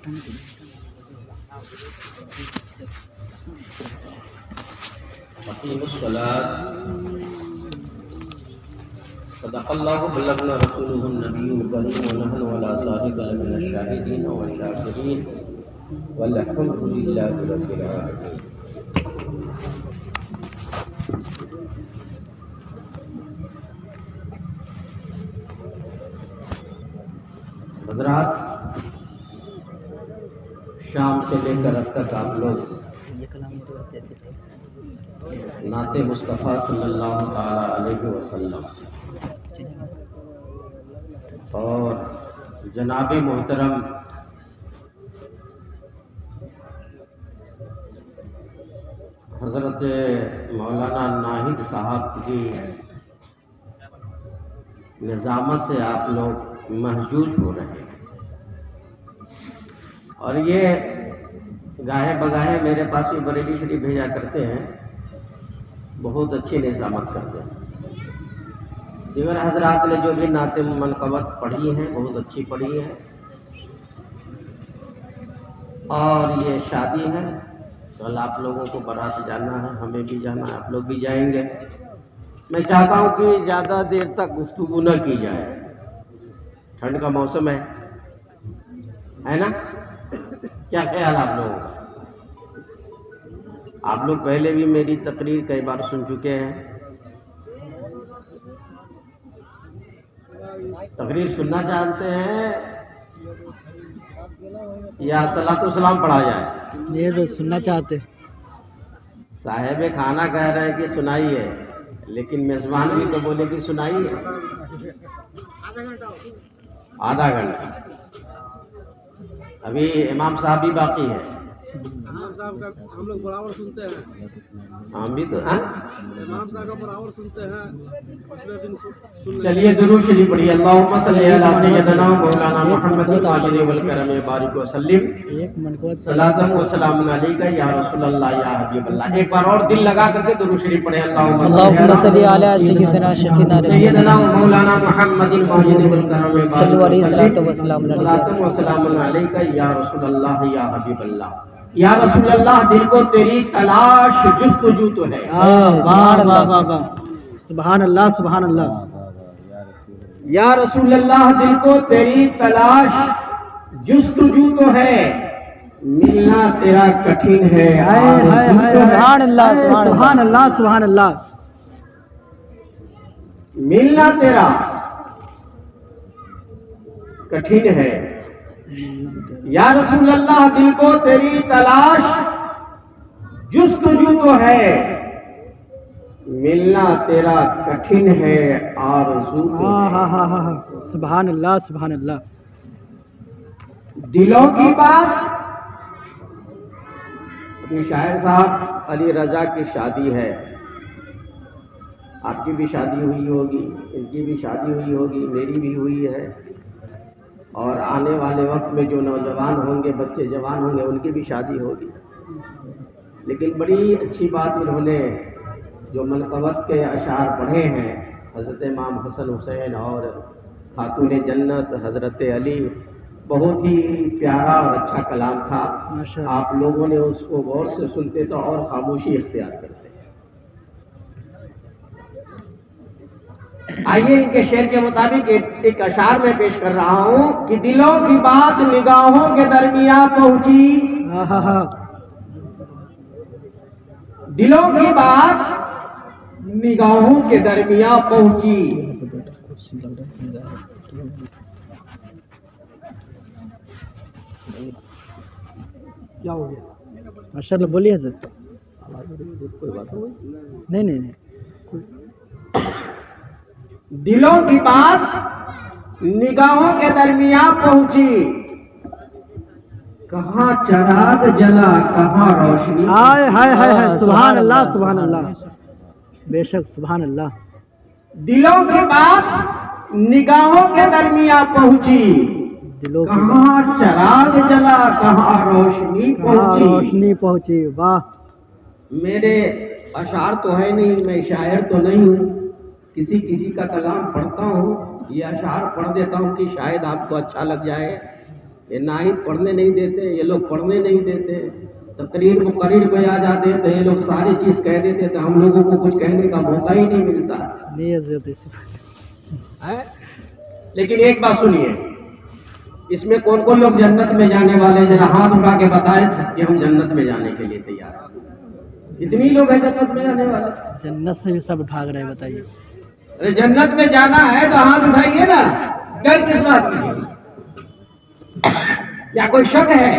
أقيموا الصلاة صدق الله وبلغنا رسوله النبي الكريم ونحن على ذلك لمن الشاهدين والشاكرين والحمد لله رب العالمين. حضرات، شام سے لے کر اب تک آپ لوگ نعت مصطفیٰ صلی اللہ تعالی علیہ وسلم اور جناب محترم حضرت مولانا ناہید صاحب کی نظامت سے آپ لوگ محجوج ہو رہے ہیں، اور یہ گاہے بگاہے میرے پاس بھی بریلی شریف بھیجا کرتے ہیں، بہت اچھی نظامت کرتے ہیں۔ دیگر حضرات نے جو بھی نعت منقبت پڑھی ہیں بہت اچھی پڑھی ہے، اور یہ شادی ہے، کل آپ لوگوں کو بارات جانا ہے، ہمیں بھی جانا ہے، آپ لوگ بھی جائیں گے۔ میں چاہتا ہوں کہ زیادہ دیر تک گفتگو نہ کی جائے، ٹھنڈ کا موسم ہے نا؟ کیا خیال آپ لوگوں کا؟ آپ لوگ پہلے بھی میری تقریر کئی بار سن چکے ہیں، تقریر سننا چاہتے ہیں یا صلاۃ و سلام پڑھا جائے؟ یہ جو سننا چاہتے صاحب کھانا کہہ رہے ہیں کہ سنائیے، لیکن میزبان بھی تو بولے کہ سنائیے۔ آدھا گھنٹہ ابھی امام صاحب بھی باقی ہے، امام صاحب کا ہم لوگ برابر سنتے ہیں، ہم بھی تو امام صاحب کا برابر سنتے ہیں، پچھلے دن سن چلیے درود شریف پڑھیے۔ اللہم صلی علی سیدنا مولانا محمد وعلى والکرم بارک وسلم ایک منقبت صلاۃ و سلام علیک یا رسول اللہ یا حبیب اللہ۔ ایک بار اور دل لگا کر کے درود شریف پڑھیں۔ اللہم صلی علی سیدنا شفیعنا سیدنا مولانا محمد وعلى والکرم صلو علیہ الصلوۃ والسلام صلاۃ و سلام علیک یا رسول اللہ یا حبیب اللہ۔ یا رسول اللہ، دل کو تیری تلاش جستجو تو ہے۔ سبحان اللہ سبحان اللہ سبحان اللہ۔ یا رسول اللہ، دل کو تیری تلاش جستجو تو ہے، ملنا تیرا کٹھن ہے۔ سبحان اللہ سبحان اللہ سبحان اللہ۔ ملنا تیرا کٹھن ہے، یا رسول اللہ، دل کو تیری تلاش جستجو تو ہے، ملنا تیرا کٹھن ہے، آرزو تو ہے۔ سبحان اللہ سبحان اللہ۔ دلوں کی بات، ابھی شاعر صاحب علی رضا کی شادی ہے، آپ کی بھی شادی ہوئی ہوگی، ان کی بھی شادی ہوئی ہوگی، میری بھی ہوئی ہے، اور آنے والے وقت میں جو نوجوان ہوں گے، بچے جوان ہوں گے، ان کی بھی شادی ہوگی۔ لیکن بڑی اچھی بات انہوں نے جو منقبت کے اشعار پڑھے ہیں، حضرت امام حسن حسین اور خاتون جنت حضرت علی، بہت ہی پیارا اور اچھا کلام تھا۔ آپ لوگوں نے اس کو غور سے سنتے تو اور خاموشی اختیار کرتے۔ آئیے ان کے شعر کے مطابق ایک اشعار میں پیش کر رہا ہوں کہ دلوں کی بات نگاہوں کے درمیان پہنچی، دلوں کی بات نگاہوں کے درمیان پہنچی، کیا ہو گیا؟ ماشاء اللہ بولیے حضرت۔ نہیں دلوں کی بات نگاہوں کے درمیان پہنچی، کہاں چراغ جلا کہاں روشنی۔ ہائے ہائے ہائے سبحان اللہ سبحان اللہ، بے شک سبحان اللہ۔ دلوں کی بات نگاہوں کے درمیان پہنچی، کہاں چراغ جلا کہاں روشنی پہنچی۔ روشنی پہنچی، واہ۔ میرے اشعار تو ہے نہیں، میں شاعر تو نہیں ہوں، کسی کا کلام پڑھتا ہوں، یہ اشعار پڑھ دیتا ہوں کہ شاید آپ کو اچھا لگ جائے، یہ ناہید پڑھنے نہیں دیتے، یہ لوگ پڑھنے نہیں دیتے، تقریر مقرر کو آ جاتے تو یہ لوگ ساری چیز کہہ دیتے تو ہم لوگوں کو کچھ کہنے کا موقع ہی نہیں ملتا ہے۔ لیکن ایک بات سنیے، اس میں کون کون لوگ جنت میں جانے والے، ذرا ہاتھ اٹھا کے بتائیں کہ ہم جنت میں جانے کے لیے تیار ہیں۔ کتنی لوگ ہیں جنت میں جانے والے؟ جنت سے بھی سب بھاگ رہے ہیں، بتائیے۔ ارے جنت میں جانا ہے تو ہاتھ اٹھائیے نا، ڈر کس بات کی؟ یا کوئی شک ہے؟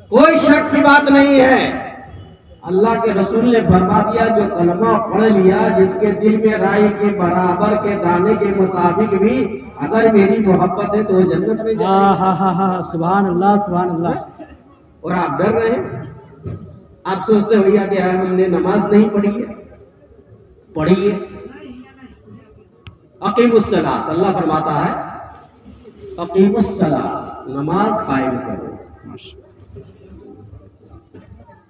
کوئی شک کی بات نہیں ہے۔ اللہ کے رسول نے فرما دیا جو کلمہ پڑھ لیا، جس کے دل میں رائی کے برابر کے دانے کے مطابق بھی اگر میری محبت ہے تو وہ جنت میں جائے گا۔ ہاں ہاں ہاں، سبحان اللہ سبحان اللہ۔ اور آپ ڈر رہے ہیں، آپ سوچتے ہوئے کہ ہم نے نماز نہیں پڑھی ہے، پڑھیے۔ اقیم الصلاۃ، اللہ فرماتا ہے اقیم الصلاۃ، نماز قائم کرو۔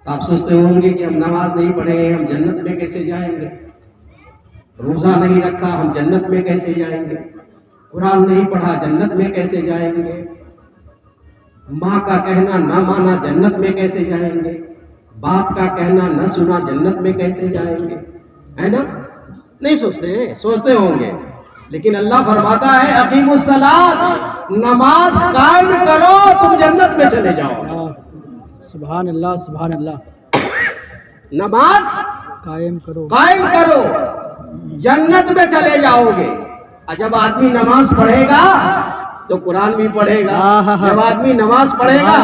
آپ سوچتے ہوں گے کہ ہم نماز نہیں پڑھے ہم جنت میں کیسے جائیں گے، روزہ نہیں رکھا ہم جنت میں کیسے جائیں گے، قرآن نہیں پڑھا جنت میں کیسے جائیں گے، ماں کا کہنا نہ مانا جنت میں کیسے جائیں گے، باپ کا کہنا نہ سنا جنت میں کیسے جائیں گے، ہے نا؟ نہیں سوچتے ہیں، سوچتے ہوں گے، لیکن اللہ فرماتا ہے اقیم الصلاۃ، نماز قائم کرو تم جنت میں چلے جاؤ۔ سبحان اللہ سبحان اللہ۔ نماز قائم کرو، قائم کرو، جنت میں چلے جاؤ گے۔ اور جب آدمی نماز پڑھے گا تو قرآن بھی پڑھے گا، جب آدمی نماز پڑھے گا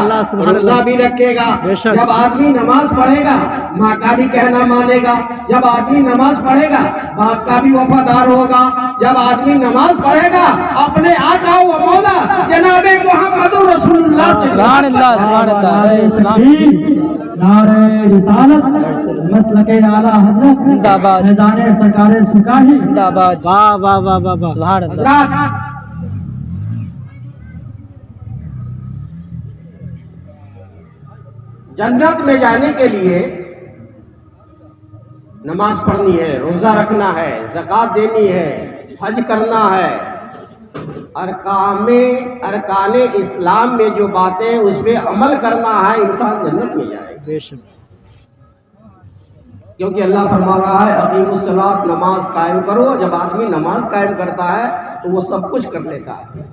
روزہ بھی رکھے گا، جب آدمی نماز پڑھے گا ماں کا بھی کہنا مانے گا، جب آدمی نماز پڑھے گا باپ کا بھی وفادار ہوگا، جب آدمی نماز پڑھے گا اپنے آقا و مولا جناب محمد رسول اللہ سبحان اللہ سبحان اللہ۔ نعرہ رسالت، مسلک اعلیٰ حضرت زندہ آباد، فیضان سرکار سکاہی زندہ آباد، واہ واہ واہ واہ واہ، سبحان اللہ۔ حضرات جنت میں جانے کے لیے نماز پڑھنی ہے، روزہ رکھنا ہے، زکوٰۃ دینی ہے، حج کرنا ہے، ارکان اسلام میں جو باتیں اس پہ عمل کرنا ہے، انسان جنت میں جائے گا۔ بے شک، کیونکہ اللہ فرما رہا ہے اقیم الصلاۃ، نماز قائم کرو۔ جب آدمی نماز قائم کرتا ہے تو وہ سب کچھ کر لیتا ہے۔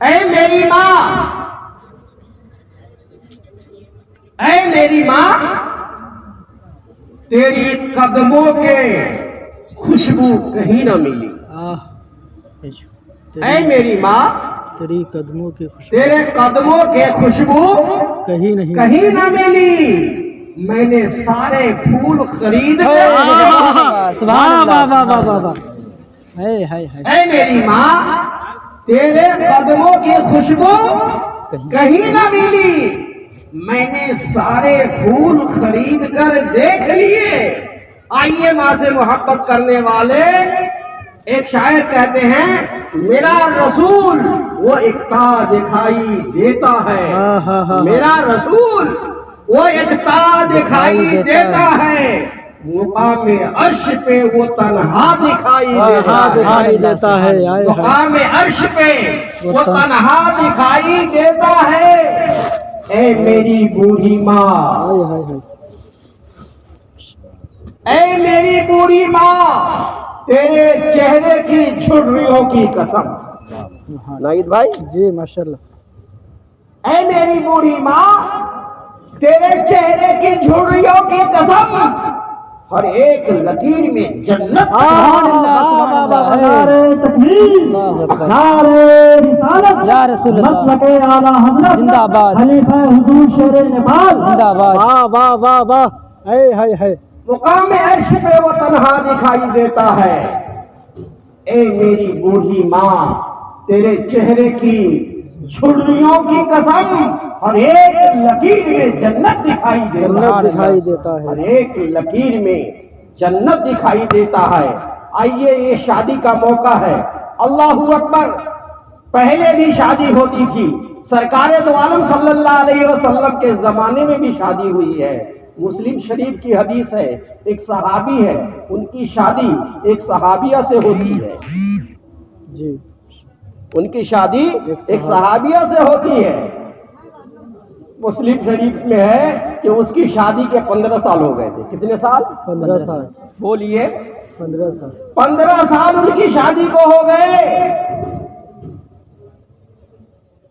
اے میری ماں، اے میری ماں، تیری قدموں کے خوشبو کہیں نہ ملی۔ اے میری ماں، تیری قدموں کی خوشبو تیرے قدموں کے خوشبو کہیں نہیں، کہیں نہ ملی۔ میں نے سارے پھول خرید کے سبحان اللہ۔ اے میری ماں، تیرے قدموں کی خوشبو کہیں نہ ملی، میں نے سارے پھول خرید کر دیکھ لیے۔ آئیے ماں سے محبت کرنے والے، ایک شاعر کہتے ہیں میرا رسول وہ ایکتا دکھائی دیتا ہے، میرا رسول وہ ایکتا دکھائی دیتا ہے، مقام عرش پہ وہ تنہا دکھائی دیتا ہے، مقام عرش پہ وہ تنہا دکھائی دیتا ہے۔ اے میری بوڑھی ماں، اے میری بوڑھی ماں، تیرے چہرے کی جھرریوں کی قسم۔ ناہید بھائی جی ماشاء اللہ۔ اے میری بوڑھی ماں، تیرے چہرے کی جھرریوں کی قسم، ہر ایک لکیر میں جنت۔ نعرہ تکبیر، نعرہ رسالت، یا رسول اللہ، مسلک اعلیٰ حضرت زندہ آباد، خلیفہ حضور شیر نپال زندہ آباد، واہ واہ واہ واہ، اے ہائے ہائے۔ مقام عرش پہ وہ تنہا دکھائی دیتا ہے۔ اے میری بوڑھی ماں، تیرے چہرے کی جھرریوں کی قسم، ہر ایک لکیر میں جنت دکھائی دیتا ہے، ہر ایک لکیر میں جنت دکھائی دیتا ہے۔ آئیے، یہ شادی کا موقع ہے۔ اللہ اکبر۔ پہلے بھی شادی ہوتی تھی، سرکار دو عالم صلی اللہ علیہ وسلم کے زمانے میں بھی شادی ہوئی ہے، مسلم شریف کی حدیث ہے، ایک صحابی ہے، ان کی شادی ایک صحابیہ سے ہوتی ہے، جی ان کی شادی ایک صحابیہ سے ہوتی ہے۔ مسلم شریف میں ہے کہ اس کی شادی کے 15 سال ہو گئے تھے۔ کتنے سال؟ 15 سال، بولیے 15 سال 15 سال ان کی شادی کو ہو گئے۔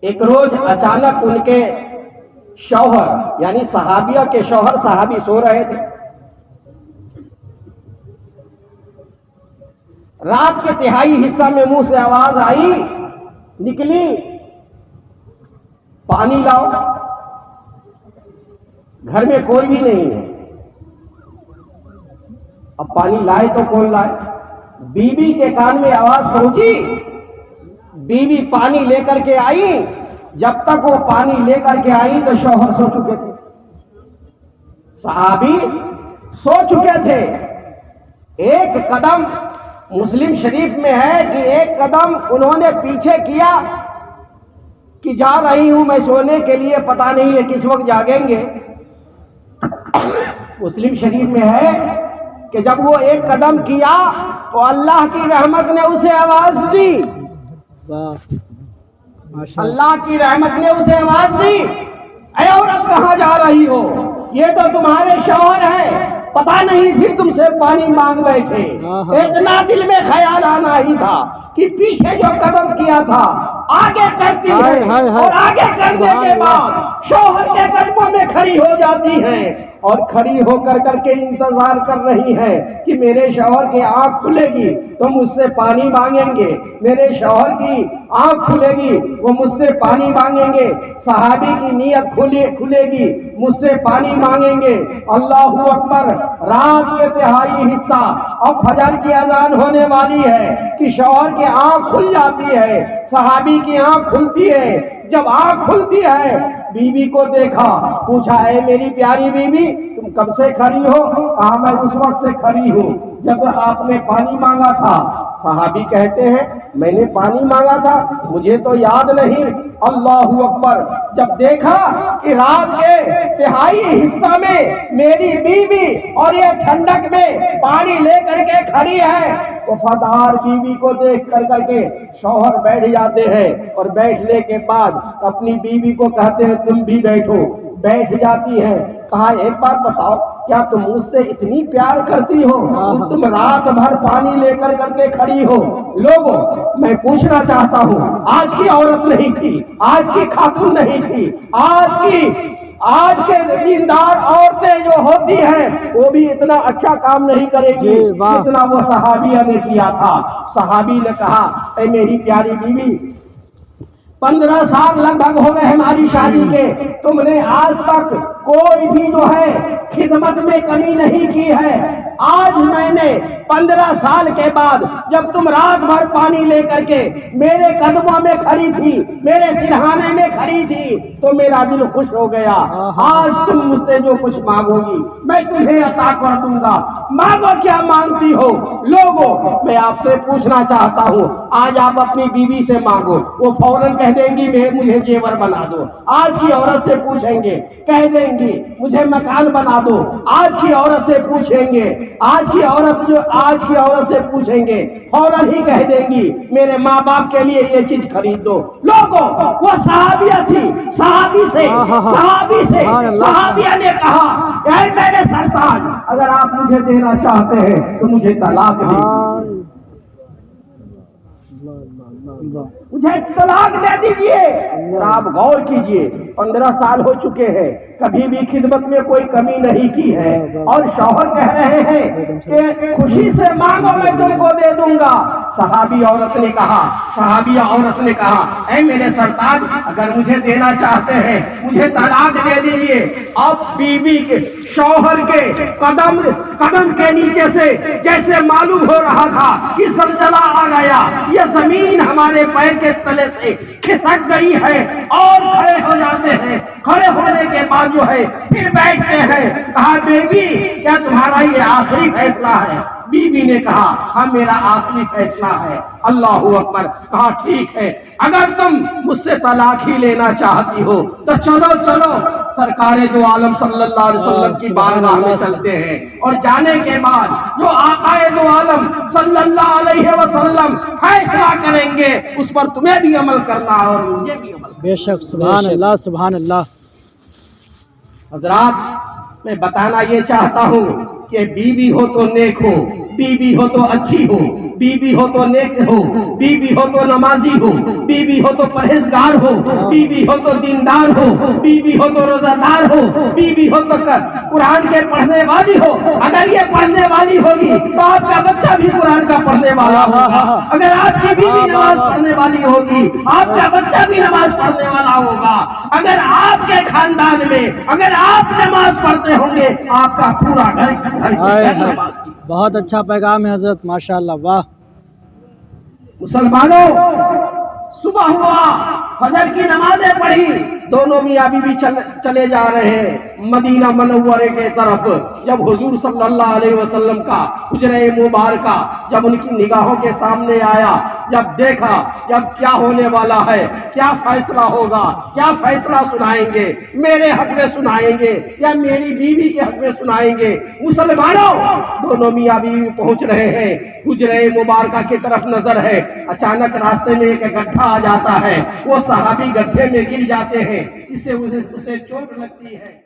ایک روز اچانک ان کے شوہر یعنی صحابیہ کے شوہر، صحابی سو رہے تھے، رات کے تہائی حصہ میں منہ سے آواز آئی، نکلی، پانی لاؤ۔ گھر میں کوئی بھی نہیں ہے، اب پانی لائے تو کون لائے؟ بیوی کے کان میں آواز پہنچی، بیوی پانی لے کر کے آئی۔ جب تک وہ پانی لے کر کے آئی تو شوہر سو چکے تھے، صحابی سو چکے تھے۔ ایک قدم مسلم شریف میں ہے کہ ایک قدم انہوں نے پیچھے کیا کہ جا رہی ہوں میں سونے کے لیے، پتہ نہیں ہے کس وقت جاگیں گے۔ مسلم شریف میں ہے کہ جب وہ ایک قدم کیا تو اللہ کی رحمت نے اسے آواز دی، اللہ کی رحمت نے اسے آواز دی، اے عورت کہاں جا رہی ہو؟ یہ تو تمہارے شوہر ہیں، پتہ نہیں پھر تم سے پانی مانگ بیٹھے۔ اتنا دل میں خیال آنا ہی تھا کہ پیچھے جو قدم کیا تھا آگے کرتی ہے، اور آگے کرنے کے بعد شوہر کے قدموں میں کھڑی ہو جاتی ہے، اور کھڑی ہو کر کے انتظار کر رہی ہے کہ میرے شوہر کی آنکھ کھلے گی تو مجھ سے پانی مانگیں گے، میرے شوہر کی آنکھ کھلے گی وہ مجھ سے پانی مانگیں گے، صحابی کی نیت کھلے گی مجھ سے پانی مانگیں گے۔ اللہ اکبر! رات کے تہائی حصہ، اب فجر کی اذان ہونے والی ہے کہ شوہر کی آنکھ کھل جاتی ہے، صحابی کی آنکھ کھلتی ہے۔ جب آنکھ کھلتی ہے، بیوی کو دیکھا، پوچھا اے میری پیاری بیوی تم کب سے کھڑی ہو؟ کہا میں اس وقت سے کھڑی ہوں جب آپ نے پانی مانگا تھا۔ صحابی کہتے ہیں میں نے پانی مانگا تھا مجھے تو یاد نہیں۔ اللہ اکبر! جب دیکھا کہ رات کے تہائی حصہ میں میری بیوی اور یہ ٹھنڈک میں پانی لے کر کے کھڑی ہے، وفادار بیوی کو دیکھ کر کے شوہر بیٹھ جاتے ہیں، اور بیٹھنے کے بعد اپنی بیوی کو کہتے ہیں تم بھی بیٹھو، بیٹھ جاتی ہیں۔ کہا ایک بات بتاؤ، کیا تم مجھ سے اتنی پیار کرتی ہو کہ تم رات بھر پانی لے کر کے کھڑی ہو؟ لوگوں میں پوچھنا چاہتا ہوں، آج کی عورت نہیں تھی، آج کی خاتون نہیں تھی، آج کے دیندار عورتیں جو ہوتی ہیں وہ بھی اتنا اچھا کام نہیں کرے گی جتنا وہ صحابیہ نے کیا تھا۔ صحابی نے کہا اے میری پیاری بیوی 15 سال لگ بھگ ہو گئے ہماری شادی کے، تم نے آج تک کوئی بھی جو ہے خدمت میں کمی نہیں کی ہے۔ آج میں نے 15 سال کے بعد جب تم رات بھر پانی لے کر کے میرے قدموں میں کھڑی تھی، میرے سرہانے میں کھڑی تھی تو میرا دل خوش ہو گیا۔ آج تم مجھ سے جو کچھ مانگو گی میں تمہیں عطا کر دوں گا، مانگو کیا مانگتی ہو؟ لوگوں میں آپ سے پوچھنا چاہتا ہوں، آج آپ اپنی بیوی سے مانگو، وہ فوراً کہہ دیں گی مجھے زیور بنا دو۔ آج کی عورت سے پوچھیں گے کہہ دیں گی مجھے مکان بنا دو۔ آج کی عورت سے پوچھیں گے، آج کی عورت سے پوچھیں گے فوراً ہی کہہ دیں گی میرے ماں باپ کے لیے یہ چیز خرید دو۔ لوگوں وہ صحابیہ تھی، صحابیہ نے کہا اے میرے سرتاج اگر آپ مجھے دینا چاہتے ہیں تو مجھے طلاق دیجیے، مجھے طلاق دے دیجیے۔ آپ غور کیجئے 15 سال ہو چکے ہیں، کبھی بھی خدمت میں کوئی کمی نہیں کی ہے، اور شوہر کہہ رہے ہیں کہ خوشی سے مانگو میں تم کو دے دوں گا۔ صحابیہ عورت نے کہا اے میرے سرتاج اگر مجھے دینا چاہتے ہیں مجھے طلاق دے دیجیے۔ اب بیوی کے شوہر کے قدم کے نیچے سے جیسے معلوم ہو رہا تھا کہ زلزلہ آ گیا، یہ زمین ہمارے پیر کے تلے سے کھسک گئی ہے، اور کھڑے ہو جاتے ہیں۔ کھڑے ہونے کے بعد جو ہے پھر بیٹھتے ہیں۔ کہا بیبی کیا تمہارا یہ آخری فیصلہ ہے؟ بیوی نے کہا ہاں میرا آخری فیصلہ ہے۔ اللہ اکبر، کہا ٹھیک ہے، اگر تم مجھ سے طلاق ہی لینا چاہتی ہو تو چلو چلو سرکار دو عالم صلی اللہ علیہ وسلم کی بارگاہ میں چلتے ہیں، اور جانے کے بعد جو آقا دو عالم صلی اللہ علیہ وسلم فیصلہ کریں گے اس پر تمہیں بھی عمل کرنا اور مجھے بھی عمل کرنا۔ بے شک، سبحان اللہ سبحان اللہ۔ حضرات میں بتانا یہ چاہتا ہوں کہ بیوی ہو تو نیک ہو، بیوی ہو تو اچھی ہو، بیوی ہو تو نیک ہو، بیوی ہو تو نمازی ہو، بیوی ہو تو پرہیزگار ہو، بیوی ہو تو دیندار ہو، بیوی ہو تو روزہ دار ہو، بیوی ہو تو قرآن کے پڑھنے والی ہو۔ اگر یہ پڑھنے والی ہوگی تو آپ کا بچہ بھی قرآن کا پڑھنے والا ہوگا۔ اگر آپ کی بیوی نماز پڑھنے والی ہوگی آپ کا بچہ بھی نماز پڑھنے والا ہوگا۔ اگر آپ کے خاندان میں اگر آپ نماز پڑھتے ہوں گے آپ کا پورا گھر نماز کی۔ بہت اچھا پیغام ہے حضرت، ماشاءاللہ، واہ۔ مسلمانوں، صبح ہوا، فجر کی نمازیں پڑھی، دونوں میاں بیوی چلے جا رہے ہیں مدینہ منورے کے طرف۔ جب حضور صلی اللہ علیہ وسلم کا حجرہ مبارکہ جب ان کی نگاہوں کے سامنے آیا، جب دیکھا جب کیا ہونے والا ہے، کیا فیصلہ ہوگا، کیا فیصلہ سنائیں گے، میرے حق میں سنائیں گے یا میری بیوی کے حق میں سنائیں گے؟ مسلمانوں، دونوں میاں بیوی پہنچ رہے ہیں، حجرہ مبارکہ کی طرف نظر ہے، اچانک راستے میں ایک گڈھا آ جاتا ہے، وہ صحابی گڈھے میں گر جاتے ہیں جس سے اسے چوٹ لگتی ہے۔